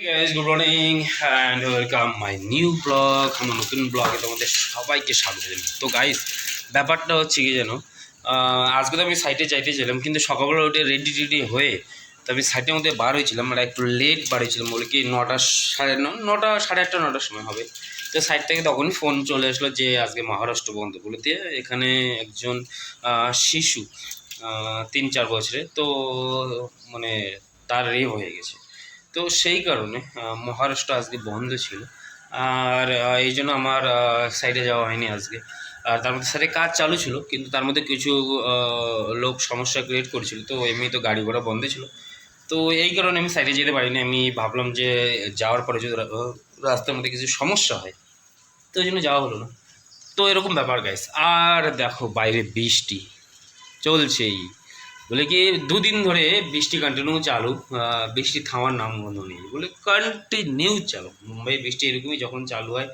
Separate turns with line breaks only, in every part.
Guys, good morning and welcome my new blog. আমার নতুন ব্লগে তোমাদের সবাইকে স্বাগত জানাই। তো গাইস, ব্যাপারটা হচ্ছে কি যেন আজকে তো আমি সাইটে যাইতেছিলাম, কিন্তু সকালবেলা উঠে রেডি টেডি হয়ে তো আমি সাইটের মধ্যে বার হয়েছিলাম, মানে একটু লেট বার হয়েছিলাম বলে কি 9টা সাড়ে 9টা সাড়ে 8টা 9টার সময় হবে। তো সাইট থেকে তখনই ফোন চলে আসলো যে আজকে মহারাষ্ট্র বন্ধ বলতে এখানে একজন শিশু 3-4 বছরে তো মানে তার রেপ হয়ে গেছে। তো সেই কারণে মহারাষ্ট্র আজকে বন্ধ ছিল। আর এই জন্য আমার সাইডে যাওয়া হয়নি আজকে। আর তার মধ্যে সাইডে কাজ চালু ছিল, কিন্তু তার মধ্যে কিছু লোক সমস্যা ক্রিয়েট করেছিল, তো এমনি তো গাড়ি ঘোড়া বন্ধ ছিল। তো এই কারণে আমি সাইডে যেতে পারিনি। আমি ভাবলাম যে যাওয়ার পরে যদি রাস্তার মধ্যে কিছু সমস্যা হয়, তো ওই জন্য যাওয়া হলো না। তো এরকম ব্যাপার গাইস। আর দেখো বাইরে বৃষ্টি চলছেই, বলে কি 2 দিন ধরে বৃষ্টি কন্টিনিউ চালু। বৃষ্টি থামার নাম গন্ধ নেই, বলে কন্টিনিউ চালু। মুম্বাই বৃষ্টি এরকমই, যখন চালু হয়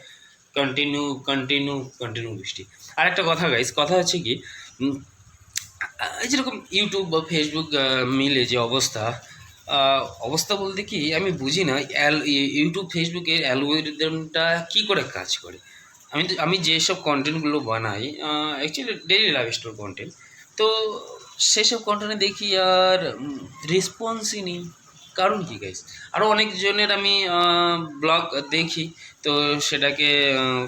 কন্টিনিউ কন্টিনিউ কন্টিনিউ বৃষ্টি। আর একটা কথা গাইস, কথা হচ্ছে কি এই যেরকম ইউটিউব বা ফেসবুক মিলে যে অবস্থা, অবস্থা বলতে কি আমি বুঝি না ইউটিউব ফেসবুকের অ্যালগোরিদমটা কী করে কাজ করে। আমি যেসব কন্টেন্টগুলো বানাই, actually daily life store content, তো সেসব কন্টেন্টে দেখি আর রেসপন্সই নেই। কারণ কি গাইস, আরও অনেকজনের আমি ব্লগ দেখি, তো সেটাকে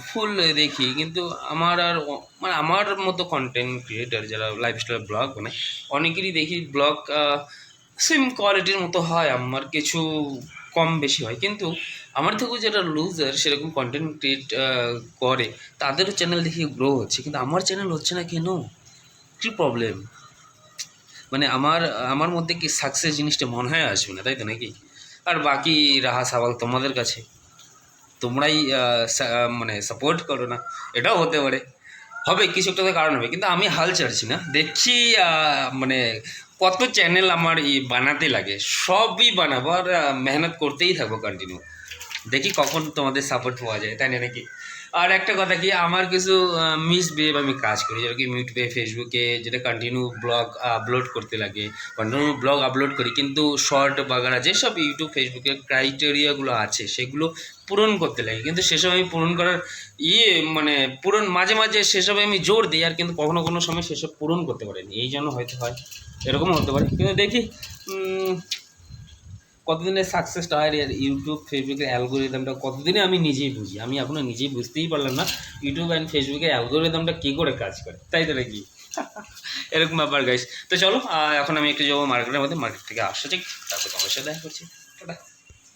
ফুল দেখি, কিন্তু আমার আর মানে আমার মতো কন্টেন্ট ক্রিয়েটার যারা লাইফস্টাইল ব্লগ বানায়, অনেকেরই দেখি ব্লগ সেম কোয়ালিটির মতো হয়, আমার কিছু কম বেশি হয়। কিন্তু আমার থেকেও যারা লুজার সেরকম কন্টেন্ট ক্রিয়েট করে, তাদেরও চ্যানেল দেখি গ্রো হচ্ছে, কিন্তু আমার চ্যানেল হচ্ছে না কেন? কী প্রবলেম? মানে আমার আমার মধ্যে কি সাকসেস জিনিসটা মনে হয় আসবে না, তাই তো নাকি? আর বাকি রাহা সওয়াল তোমাদের কাছে, তোমরাই মানে সাপোর্ট করো না, এটাও হতে পারে। হবে কিছু একটা তো কারণ হবে, কিন্তু আমি হাল ছাড়ছি না। দেখছি মানে কত চ্যানেল আমার বানাতে লাগে, সবই বানাবো আর মেহনত করতেই থাকবো কন্টিনিউ। দেখি কখন তোমাদের সাপোর্ট পাওয়া যায়, তাই না নাকি? আর একটা কথা কি, আমার কিছু মিসবিহেভ আমি কাজ করি, যেটা কি ইউটিউবে ফেসবুকে যেটা কন্টিনিউ ব্লগ আপলোড করতে লাগে, কন্টিনিউ ব্লগ আপলোড করি, কিন্তু শর্ট বাগারা যেসব ইউটিউব ফেসবুকের ক্রাইটেরিয়াগুলো আছে সেগুলো পূরণ করতে লাগে, কিন্তু সেসব আমি পূরণ করার মানে পূরণ মাঝে মাঝে সেসব আমি জোর দিই, আর কিন্তু কখনো কোনো সময় সেসব পূরণ করতে পারিনি, এই জন্য হয়তো হয়, এরকমও হতে পারে। কিন্তু দেখি কতদিনের সাকসেসটা হয়। আর ইউটিউব ফেসবুকের অ্যালগোরিদমটা কতদিনে আমি নিজেই বুঝি, আমি এখনও নিজেই বুঝতেই পারলাম না ইউটিউব অ্যান্ড ফেসবুকের অ্যালগোরিদমটা কী করে কাজ করে, তাই তো নাকি? এরকম ব্যাপার গাইস। তো চলো এখন আমি একটু যাবো মার্কেটের মধ্যে, মার্কেট থেকে আসা ঠিক, তারপর তোমার সাথে দেখা করছি।